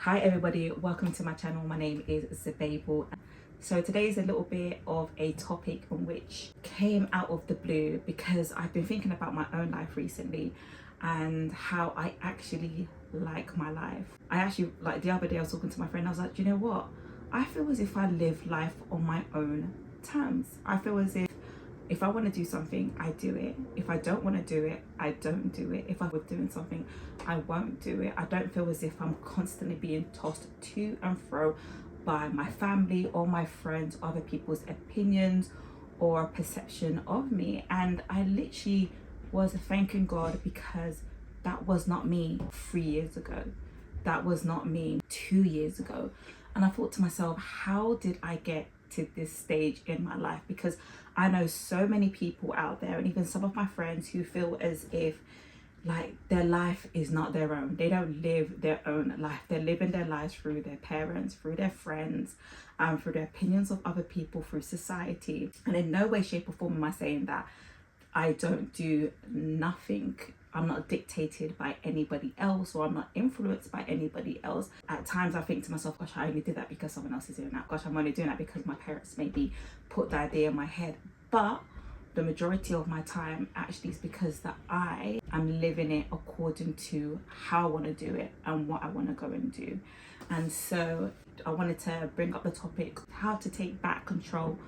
Hi everybody, welcome to my channel. My name is Zababel. So today is a little bit of a topic on which came out of the blue because I've been thinking about my own life recently and how I actually like my life. I actually, like the other day I was talking to my friend, I was like, do you know what? I feel as if I live life on my own terms. I feel as if I want to do something, I do it. If I don't want to do it, I don't do it. If I was doing something, I won't do it. I don't feel as if I'm constantly being tossed to and fro by my family or my friends, other people's opinions or perception of me. And I literally was thanking God because that was not me 3 years ago. That was not me 2 years ago. And I thought to myself, how did I get to this stage in my life? Because I know so many people out there, and even some of my friends, who feel as if like their life is not their own. They don't live their own life. They're living their lives through their parents, through their friends, through the opinions of other people, through society. And in no way, shape or form am I saying that I don't do nothing. I'm not dictated by anybody else, or I'm not influenced by anybody else. At times I think to myself, gosh, I only did that because someone else is doing that. Gosh, I'm only doing that because my parents maybe put the idea in my head. But the majority of my time actually is because that I am living it according to how I want to do it and what I want to go and do. And so I wanted to bring up the topic, how to take back control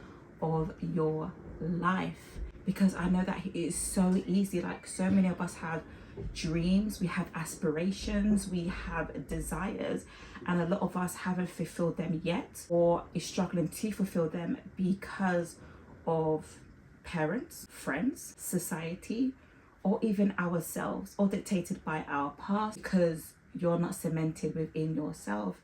of your life, because I know that it is so easy. Like, so many of us have dreams, we have aspirations, we have desires, and a lot of us haven't fulfilled them yet, or is struggling to fulfill them because of parents, friends, society, or even ourselves, or dictated by our past, because you're not cemented within yourself.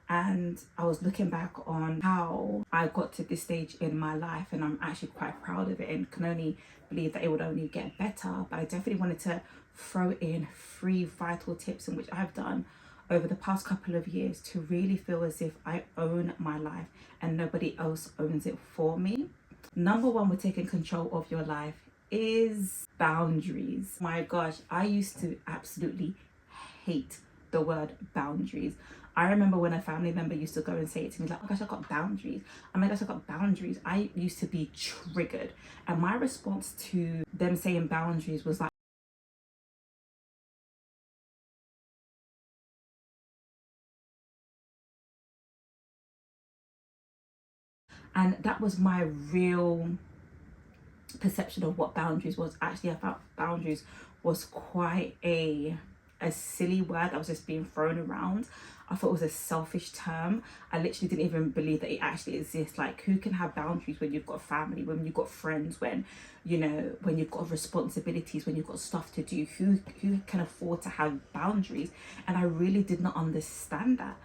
And I was looking back on how I got to this stage in my life, and I'm actually quite proud of it and can only believe that it would only get better. But I definitely wanted to throw in 3 vital tips in which I've done over the past couple of years to really feel as if I own my life and nobody else owns it for me. Number 1 with taking control of your life is boundaries. My gosh, I used to absolutely hate the word boundaries. I remember when a family member used to go and say it to me, like, oh my gosh, I got boundaries. Oh my gosh, I got boundaries. I used to be triggered. And my response to them saying boundaries was like, and that was my real perception of what boundaries was. Actually, I felt boundaries was quite a silly word that was just being thrown around. I thought it was a selfish term. I literally didn't even believe that it actually exists. Like, who can have boundaries when you've got family, when you've got friends, when, you know, when you've got responsibilities, when you've got stuff to do? Who can afford to have boundaries? And I really did not understand that.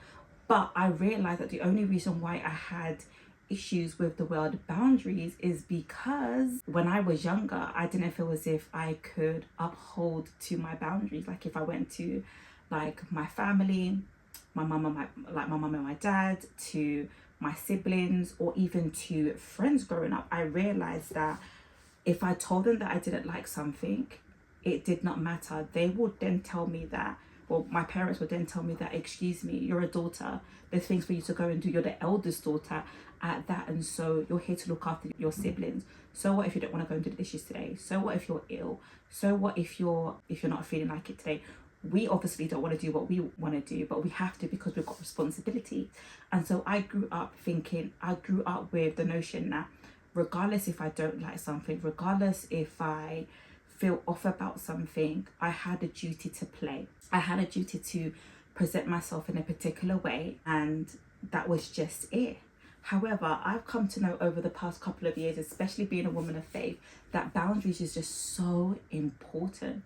But I realized that the only reason why I had issues with the word boundaries is because when I was younger, I didn't feel as if I could uphold to my boundaries. Like, if I went to like my family, my mum and my dad, to my siblings, or even to friends growing up, I realized that if I told them that I didn't like something, it did not matter. They would then tell me that, or my parents would then tell me that, excuse me, you're a daughter, there's things for you to go and do, you're the eldest daughter at that, and so you're here to look after your siblings. So what if you don't want to go and do the dishes today? So what if you're ill? So what if you're not feeling like it today? We obviously don't want to do what we want to do, but we have to because we've got responsibility. And so I grew up with the notion that regardless if I don't like something, regardless if I feel off about something, I had a duty to play. I had a duty to present myself in a particular way, and that was just it. However, I've come to know over the past couple of years, especially being a woman of faith, that boundaries is just so important.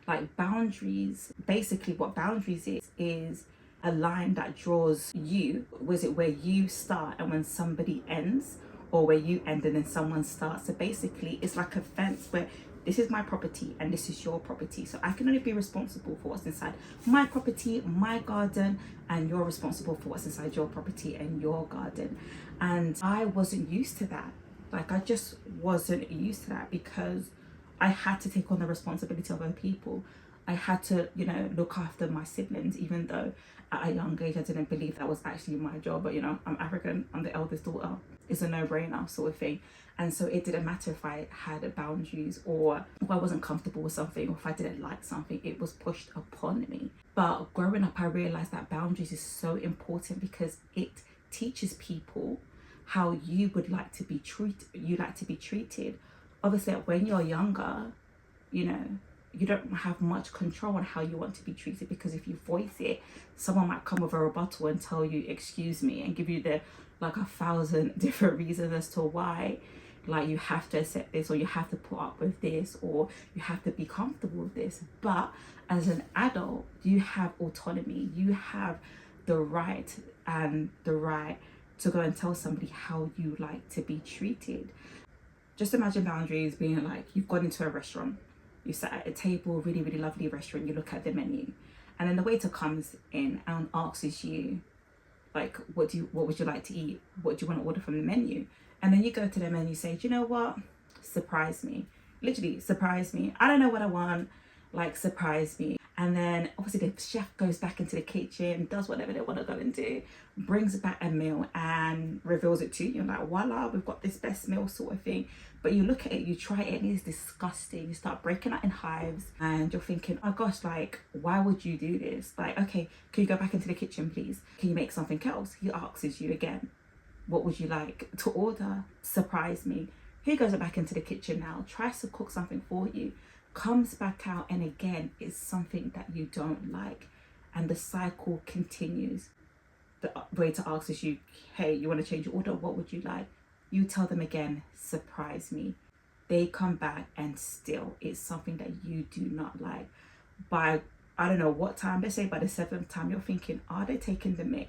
Like, boundaries, basically what boundaries is a line that draws you. Was it where you start and when somebody ends, or where you end and then someone starts? So basically it's like a fence where this is my property and this is your property. So I can only be responsible for what's inside my property, my garden, and you're responsible for what's inside your property and your garden. And I wasn't used to that. Like, I just wasn't used to that because I had to take on the responsibility of other people. I had to, you know, look after my siblings, even though at a young age I didn't believe that was actually my job. But you know, I'm African, I'm the eldest daughter, it's a no-brainer sort of thing. And so it didn't matter if I had boundaries, or if I wasn't comfortable with something, or if I didn't like something, it was pushed upon me. But growing up, I realized that boundaries is so important because it teaches people how you would like to be treated. Obviously, when you're younger, you know, you don't have much control on how you want to be treated, because if you voice it, someone might come with a rebuttal and tell you excuse me, and give you the like 1,000 different reasons as to why, like, you have to accept this, or you have to put up with this, or you have to be comfortable with this. But as an adult, you have autonomy, you have the right to go and tell somebody how you like to be treated. Just imagine boundaries being like, you've gone into a restaurant, you sat at a table, really, really lovely restaurant, you look at the menu, and then the waiter comes in and asks you, like, what would you like to eat? What do you want to order from the menu? And then you go to them and you say, do you know what? Surprise me. Literally, surprise me. I don't know what I want. Like, surprise me. And then obviously the chef goes back into the kitchen, does whatever they want to go and do, brings back a meal and reveals it to you. You're like, voila, we've got this best meal sort of thing. But you look at it, you try it, and it's disgusting. You start breaking out in hives and you're thinking, oh gosh, like, why would you do this? Like, okay, can you go back into the kitchen, please? Can you make something else? He asks you again, what would you like to order? Surprise me. He goes back into the kitchen now, tries to cook something for you, comes back out, and again, it's something that you don't like. And the cycle continues. The waiter asks you, hey, you want to change your order? What would you like? You tell them again, surprise me. They come back and still it's something that you do not like. By, I don't know what time, let's say by the 7th time, you're thinking, are they taking the mick?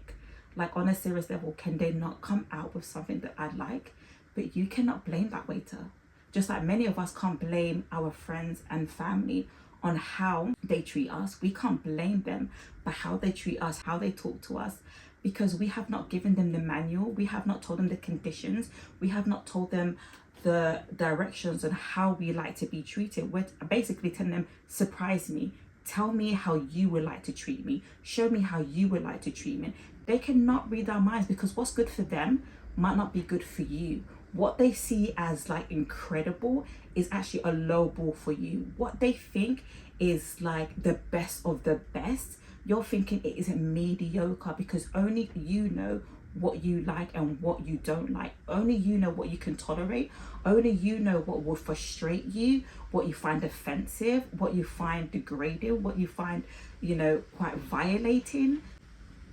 Like, on a serious level, can they not come out with something that I like? But you cannot blame that waiter. Just like many of us can't blame our friends and family on how they treat us. We can't blame them for how they treat us, how they talk to us, because we have not given them the manual. We have not told them the conditions. We have not told them the directions on how we like to be treated. We're basically telling them, surprise me. Tell me how you would like to treat me. Show me how you would like to treat me. They cannot read our minds, because what's good for them might not be good for you. What they see as like incredible is actually a low ball for you. What they think is like the best of the best, you're thinking it isn't mediocre, because only you know what you like and what you don't like. Only you know what you can tolerate. Only you know what will frustrate you, what you find offensive, what you find degrading, what you find, you know, quite violating,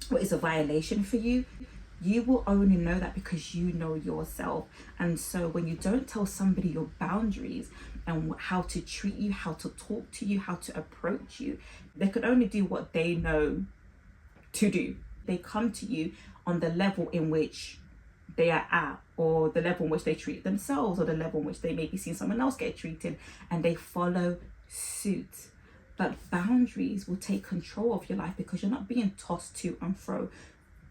what is a violation for you. You will only know that because you know yourself. And so when you don't tell somebody your boundaries and how to treat you, how to talk to you, how to approach you, they can only do what they know to do. They come to you on the level in which they are at, or the level in which they treat themselves, or the level in which they maybe seen someone else get treated, and they follow suit. But boundaries will take control of your life, because you're not being tossed to and fro.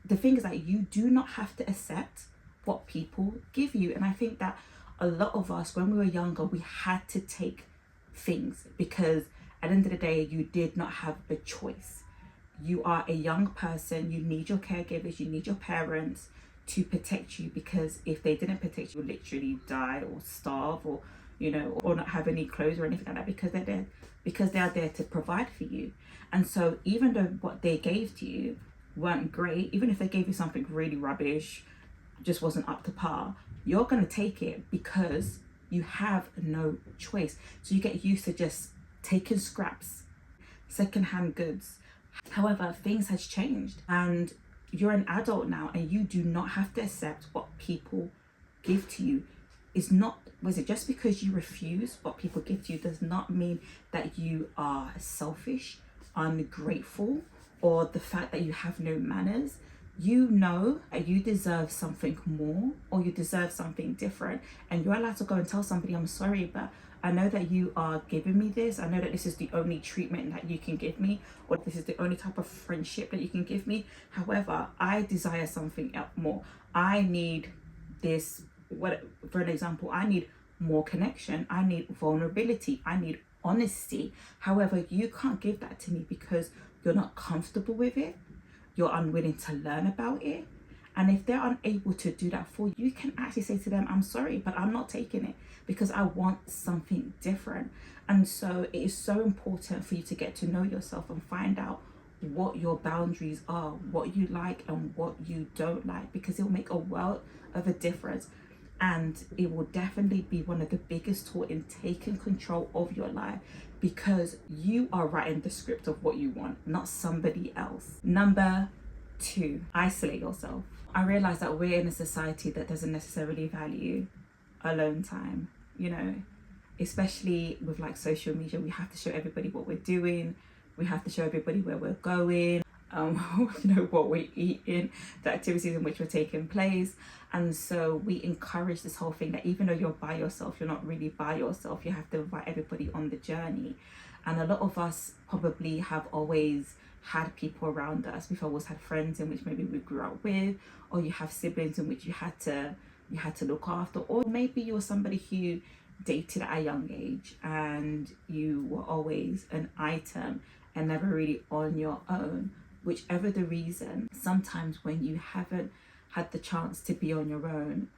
The thing is that you do not have to accept what people give you. And I think that a lot of us, when we were younger, we had to take things, because at the end of the day, you did not have a choice. You are a young person, you need your caregivers, you need your parents to protect you, because if they didn't protect you, you'll literally die or starve, or, you know, or not have any clothes or anything like that, because they are there to provide for you. And so even though what they gave to you weren't great, even if they gave you something really rubbish, just wasn't up to par, you're going to take it because you have no choice. So you get used to just taking scraps, secondhand goods. However, things has changed, and you're an adult now, and you do not have to accept what people give to you. It's not, was it just because you refuse what people give to you does not mean that you are selfish, ungrateful, or the fact that you have no manners. You know that you deserve something more, or you deserve something different, and you're allowed to go and tell somebody, I'm sorry, but I know that you are giving me this. I know that this is the only treatment that you can give me, or this is the only type of friendship that you can give me. However, I desire something else more. I need this, what, for an example, I need more connection. I need vulnerability. I need honesty. However, you can't give that to me because you're not comfortable with it, you're unwilling to learn about it. And if they're unable to do that for you, you can actually say to them, I'm sorry, but I'm not taking it because I want something different. And so it is so important for you to get to know yourself and find out what your boundaries are, what you like and what you don't like, because it will make a world of a difference. And it will definitely be one of the biggest tools in taking control of your life, because you are writing the script of what you want, not somebody else. Number 2, isolate yourself. I realize that we're in a society that doesn't necessarily value alone time, you know, especially with like social media. We have to show everybody what we're doing, we have to show everybody where we're going, you know, what we're eating, the activities in which we're taking place. And so we encourage this whole thing that even though you're by yourself, you're not really by yourself. You have to invite everybody on the journey. And a lot of us probably have always had people around us. We've always had friends in which maybe we grew up with, or you have siblings in which you had to look after, or maybe you were somebody who dated at a young age and you were always an item and never really on your own. Whichever the reason, sometimes when you haven't had the chance to be on your own,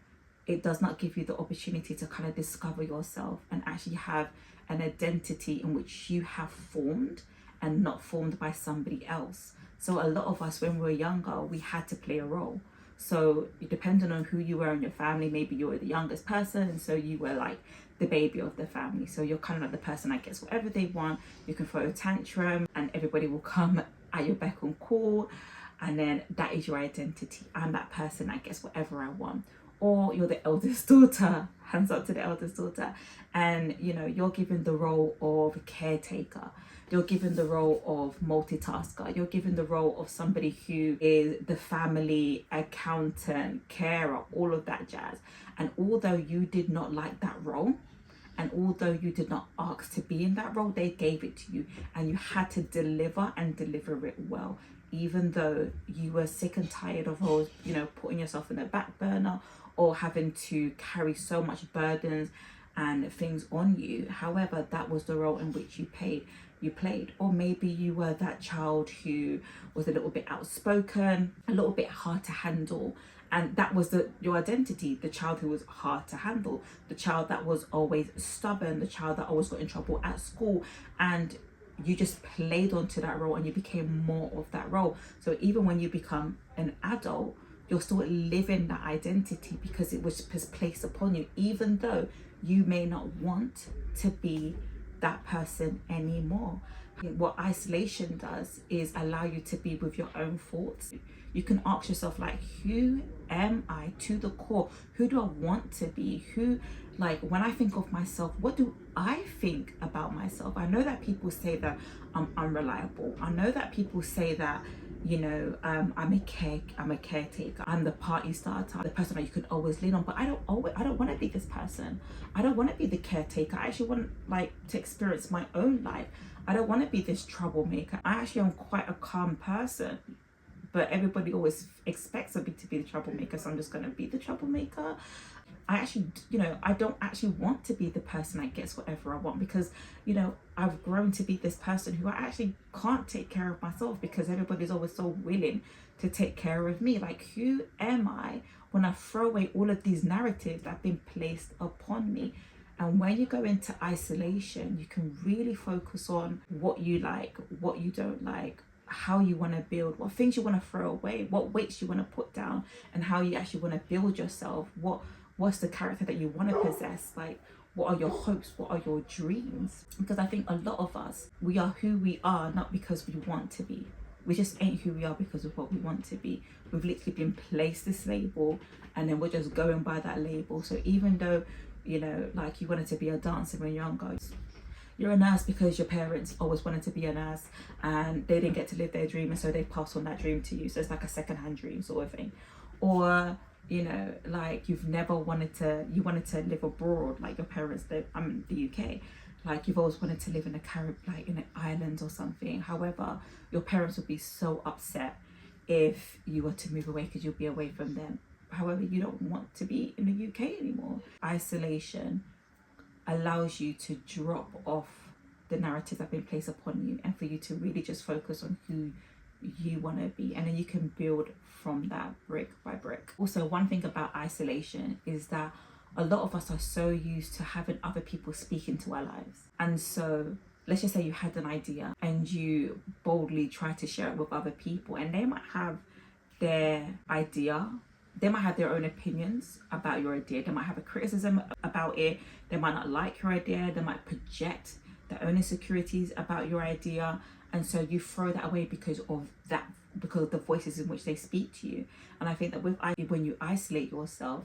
it does not give you the opportunity to kind of discover yourself and actually have an identity in which you have formed and not formed by somebody else. So a lot of us, when we were younger, we had to play a role. So depending on who you were in your family, maybe you were the youngest person, and so you were like the baby of the family. So you're kind of like the person that gets whatever they want. You can throw a tantrum and everybody will come at your beck and call, and then that is your identity. I'm that person that gets whatever I want. Or you're the eldest daughter, hands up to the eldest daughter, and you know, you're given the role of caretaker, you're given the role of multitasker, you're given the role of somebody who is the family accountant, carer, all of that jazz. And although you did not like that role, and although you did not ask to be in that role, they gave it to you and you had to deliver and deliver it well, even though you were sick and tired of always, you know, putting yourself in the back burner or having to carry so much burdens and things on you. However, that was the role in which you played. Or maybe you were that child who was a little bit outspoken, a little bit hard to handle, and that was your identity, the child who was hard to handle, the child that was always stubborn, the child that always got in trouble at school. And you just played onto that role and you became more of that role. So even when you become an adult, you're still living that identity because it was placed upon you, even though you may not want to be that person anymore. What isolation does is allow you to be with your own thoughts. You can ask yourself, like, who am I to the core? Who do I want to be? Like, when I think of myself, what do I think about myself? I know that people say that I'm unreliable. I know that people say that, you know, I'm a caretaker, I'm the party starter, the person that you can always lean on. But I don't want to be this person. I don't want to be the caretaker. I actually want to experience my own life. I don't want to be this troublemaker. I actually am quite a calm person, but everybody always expects me to be the troublemaker, so I'm just going to be the troublemaker. I actually, you know, I don't actually want to be the person that gets whatever I want, because, you know, I've grown to be this person who I actually can't take care of myself because everybody's always so willing to take care of me. Like, who am I when I throw away all of these narratives that have been placed upon me? And when you go into isolation, you can really focus on what you like, what you don't like, how you want to build, what things you want to throw away, what weights you want to put down, and how you actually want to build yourself. What's the character that you want to possess? Like, what are your hopes? What are your dreams? Because I think a lot of us, we are who we are not because we want to be. We just ain't who we are because of what we want to be. We've literally been placed this label and then we're just going by that label. So even though, you know, like, you wanted to be a dancer when you're younger, you're a nurse because your parents always wanted to be a nurse and they didn't get to live their dream, and so they passed on that dream to you. So it's like a secondhand dream sort of thing. Or, you know, like, you wanted to live abroad, like your parents live, I'm in the UK. Like, you've always wanted to live in a Caribbean, like in an island or something. However, your parents would be so upset if you were to move away because you'll be away from them. However, you don't want to be in the UK anymore. Isolation allows you to drop off the narratives that have been placed upon you, and for you to really just focus on who you want to be, and then you can build from that brick by brick. Also, one thing about isolation is that a lot of us are so used to having other people speak into our lives, and so let's just say you had an idea and you boldly try to share it with other people, and they might have their idea, they might have their own opinions about your idea, they might have a criticism about it, they might not like your idea, they might project their own insecurities about your idea, and so you throw that away because of the voices in which they speak to you. And I think that when you isolate yourself,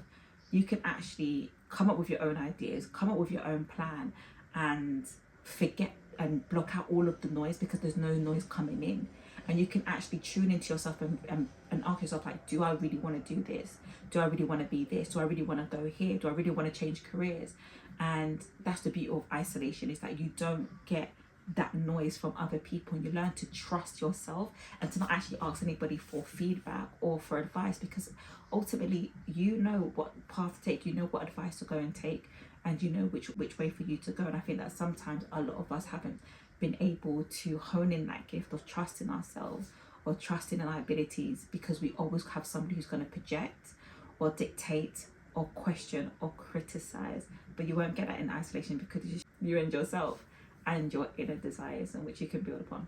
you can actually come up with your own ideas, come up with your own plan, and forget and block out all of the noise, because there's no noise coming in. And you can actually tune into yourself and ask yourself, like, do I really want to do this? Do I really want to be this? Do I really want to go here? Do I really want to change careers? And that's the beauty of isolation, is that you don't get that noise from other people, and you learn to trust yourself and to not actually ask anybody for feedback or for advice, because ultimately you know what path to take, you know what advice to go and take, and you know which way for you to go. And I think that sometimes a lot of us haven't been able to hone in that gift of trusting ourselves or trusting in our abilities, because we always have somebody who's going to project or dictate or question or criticize. But you won't get that in isolation, because you and yourself and your inner desires, in which you can build upon.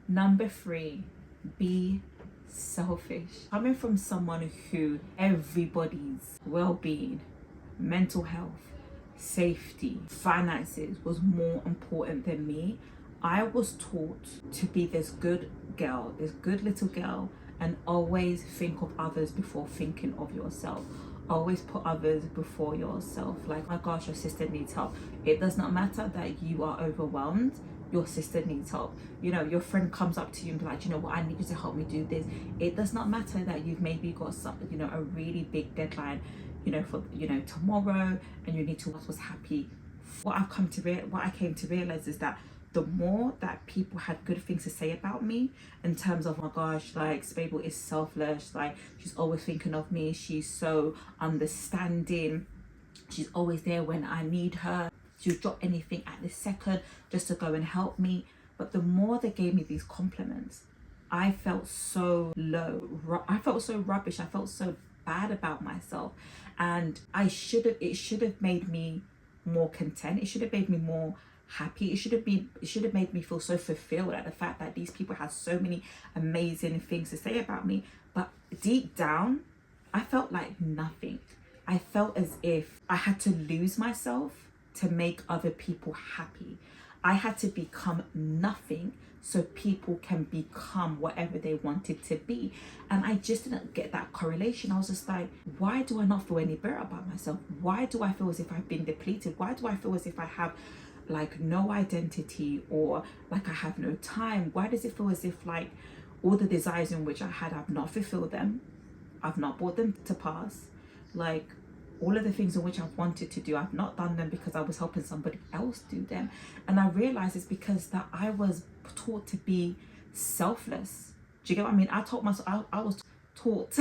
Number 3, be selfish. Coming from someone who everybody's well-being, mental health, safety, finances was more important than me, I was taught to be this good girl, this good little girl, and always think of others before thinking of yourself. Always put others before yourself. Like, oh my gosh, your sister needs help. It does not matter that you are overwhelmed, your sister needs help. You know, your friend comes up to you and be like, you know what, I need you to help me do this. It does not matter that you've maybe got some, you know, a really big deadline, you know, for, you know, tomorrow, and you need to was happy. What I came to realize is that the more that people had good things to say about me, in terms of, oh my gosh, like, Spable is selfless, like, she's always thinking of me, she's so understanding, she's always there when I need her, she'll drop anything at this second just to go and help me. But the more they gave me these compliments, I felt so low, I felt so rubbish, I felt so bad about myself, and it should have made me more content, it should have made me more happy, it should have made me feel so fulfilled at the fact that these people had so many amazing things to say about me. But deep down, I felt like nothing. I felt as if I had to lose myself to make other people happy. I had to become nothing so people can become whatever they wanted to be. And I just didn't get that correlation. I was just like, why do I not feel any better about myself? Why do I feel as if I've been depleted? Why do I feel as if I have like no identity, or like I have no time? Why does it feel as if like all the desires in which I had, I've not fulfilled them, I've not brought them to pass? Like, all of the things in which I've wanted to do, I've not done them because I was helping somebody else do them. And I realized it's because that I was taught to be selfless. Do you get what I mean? I was taught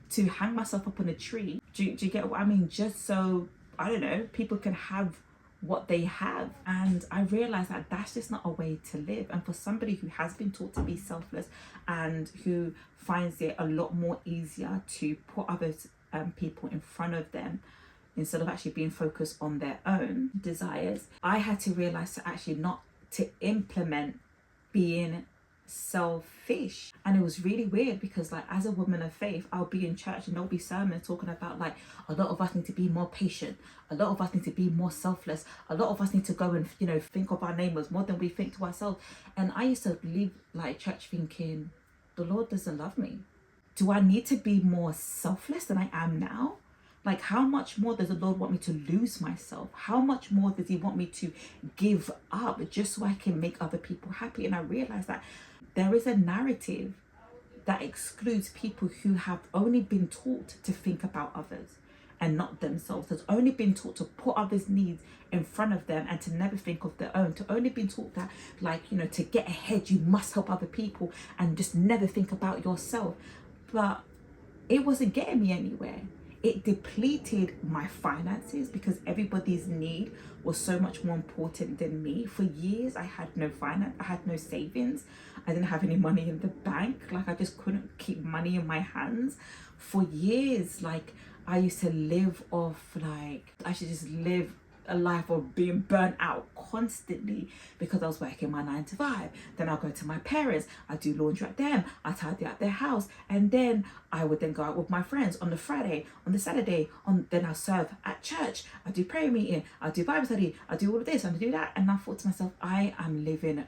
to hang myself up on a tree. Do you get what I mean? Just so, I don't know, people can have what they have. And I realized that that's just not a way to live. And for somebody who has been taught to be selfless and who finds it a lot more easier to put others people in front of them instead of actually being focused on their own desires, I had to realize to actually not to implement being selfish. And it was really weird, because like, as a woman of faith, I'll be in church and there'll be sermons talking about like, a lot of us need to be more patient, a lot of us need to be more selfless, a lot of us need to go and, you know, think of our neighbors more than we think to ourselves. And I used to leave like church thinking, the Lord doesn't love me. Do I need to be more selfless than I am now? Like, how much more does the Lord want me to lose myself? How much more does he want me to give up just so I can make other people happy? And I realized that there is a narrative that excludes people who have only been taught to think about others and not themselves. That's only been taught to put others' needs in front of them and to never think of their own. To only been taught that, like, you know, to get ahead, you must help other people and just never think about yourself. But it wasn't getting me anywhere. it depleted my finances because everybody's need was so much more important than me. For years, I had no finance, I had no savings, I didn't have any money in the bank. Like, I just couldn't keep money in my hands. For years, like, I used to live off, like, I should just live a life of being burnt out constantly because I was working my 9 to 5. Then I'll go to my parents, I do laundry at them, I tidy up their house, and then I would then go out with my friends on the Friday, on the Saturday, then I'll serve at church, I do prayer meeting, I do Bible study, I do all of this, and I do that. And I thought to myself, I am living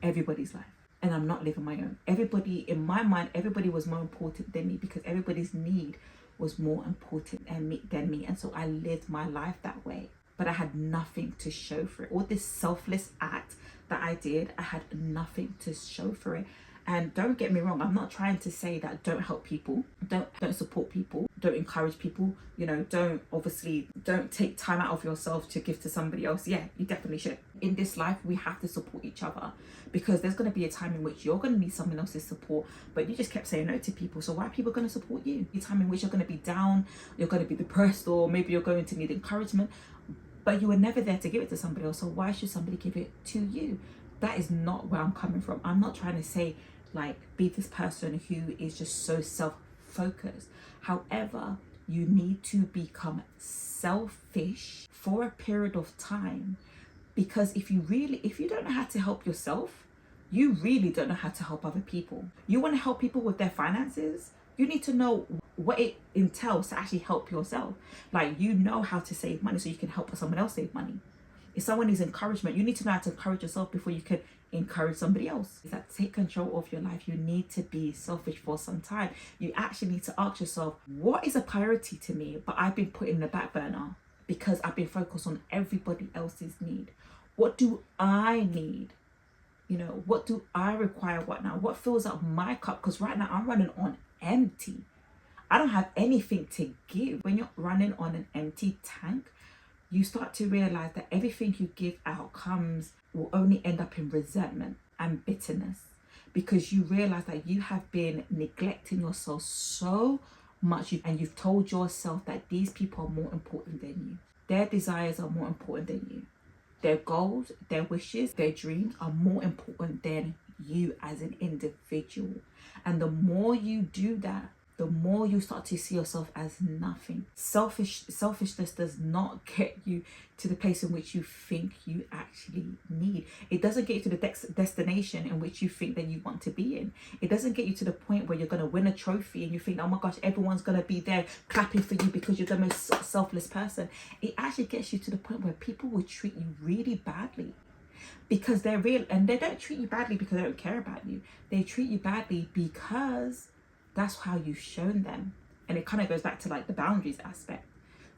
everybody's life and I'm not living my own. Everybody, in my mind, everybody was more important than me because everybody's need was more important than me. And so I lived my life that way. But I had nothing to show for it. All this selfless act that I did, I had nothing to show for it. And don't get me wrong, I'm not trying to say that don't help people, don't support people, don't encourage people, you know, don't take time out of yourself to give to somebody else. Yeah, you definitely should. In this life, we have to support each other because there's going to be a time in which you're going to need someone else's support, but you just kept saying no to people. So why are people going to support you? A time in which you're going to be down, you're going to be depressed, or maybe you're going to need encouragement, but you were never there to give it to somebody else. So why should somebody give it to you? That is not where I'm coming from. I'm not trying to say, like, be this person who is just so self-focused. However, you need to become selfish for a period of time, because if you don't know how to help yourself, you really don't know how to help other people. You want to help people with their finances, you need to know what it entails to actually help yourself. Like, you know how to save money so you can help someone else save money. If someone needs encouragement, you need to know how to encourage yourself before you can encourage somebody else. Is that take control of your life. You need to be selfish for some time. You actually need to ask yourself, what is a priority to me, but I've been put in the back burner because I've been focused on everybody else's need? What do I need? You know, what do I require right now? What fills up my cup? Because right now I'm running on empty. I don't have anything to give. When you're running on an empty tank, you start to realize that everything you give out will only end up in resentment and bitterness, because you realize that you have been neglecting yourself so much, and you've told yourself that these people are more important than you. Their desires are more important than you. Their goals, their wishes, their dreams are more important than you as an individual. And the more you do that, the more you start to see yourself as nothing. Selfishness does not get you to the place in which you think you actually need. It doesn't get you to the destination in which you think that you want to be in. It doesn't get you to the point where you're going to win a trophy and you think, oh my gosh, everyone's going to be there clapping for you because you're the most selfless person. It actually gets you to the point where people will treat you really badly because they're real, and they don't treat you badly because they don't care about you. They treat you badly because that's how you've shown them. And it kind of goes back to like the boundaries aspect.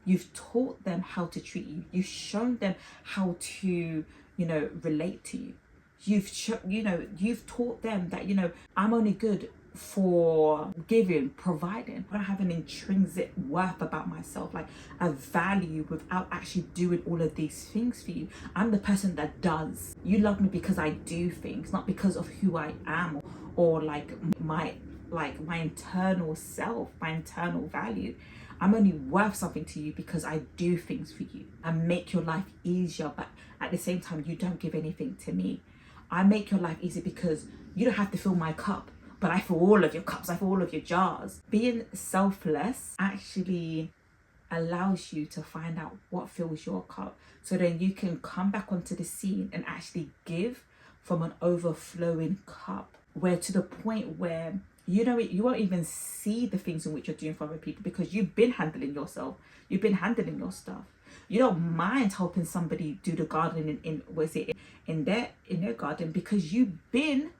You've taught them how to treat you. You've shown them how to, you know, relate to you. You've taught them that, you know, I'm only good for giving, providing. I don't have an intrinsic worth about myself, like a value, without actually doing all of these things for you. I'm the person that does. You love me because I do things, not because of who I am or like my internal self, my internal value. I'm only worth something to you because I do things for you and make your life easier, but at the same time, you don't give anything to me. I make your life easy because you don't have to fill my cup, but I fill all of your cups, I fill all of your jars. Being selfless actually allows you to find out what fills your cup, so then you can come back onto the scene and actually give from an overflowing cup, where to the point where you won't even see the things in which you're doing for other people because you've been handling yourself, you've been handling your stuff. You don't mind helping somebody do the garden in their garden because you've been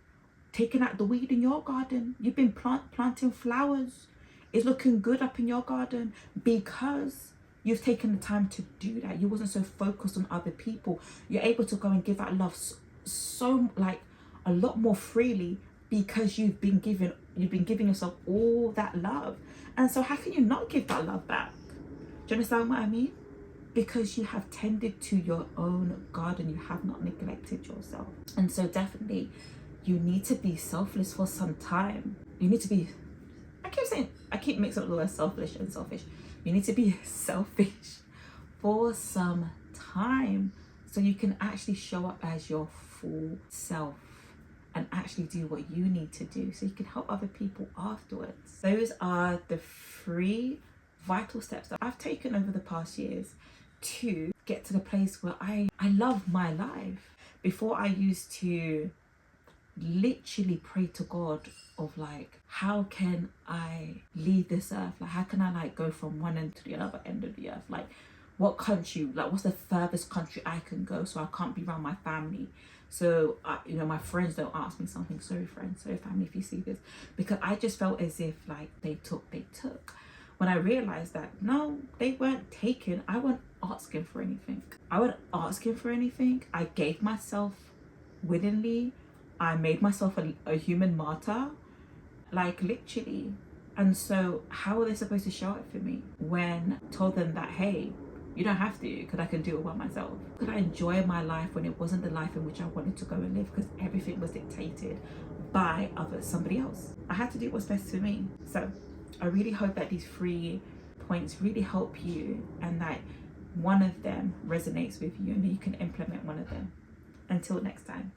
taking out the weed in your garden. You've been planting flowers. It's looking good up in your garden because you've taken the time to do that. You wasn't so focused on other people. You're able to go and give out love so like a lot more freely because you've been giving yourself all that love. And so how can you not give that love back? Do you understand what I mean? Because you have tended to your own garden, you have not neglected yourself. And so definitely you need to be selfless for some time. You need to be I keep mixing up the word selfish and selfish. You need to be selfish for some time so you can actually show up as your full self and actually do what you need to do so you can help other people afterwards. Those are the 3 vital steps that I've taken over the past years to get to the place where I love my life. Before, I used to literally pray to God of like, how can I leave this earth? Like, how can I like go from one end to the other end of the earth? Like, what country, like what's the furthest country I can go so I can't be around my family? So my friends don't ask me something. Sorry friends, sorry family if you see this, because I just felt as if like they took. When I realized that no, they weren't taken. I wasn't asking for anything. I gave myself willingly. I made myself a human martyr, like literally. And so how are they supposed to show up for me when I told them that, hey, you don't have to, because I can do it by myself? Could I enjoy my life when it wasn't the life in which I wanted to go and live, because everything was dictated by somebody else? I had to do what's best for me. So I really hope that these 3 points really help you, and that one of them resonates with you and you can implement one of them. Until next time.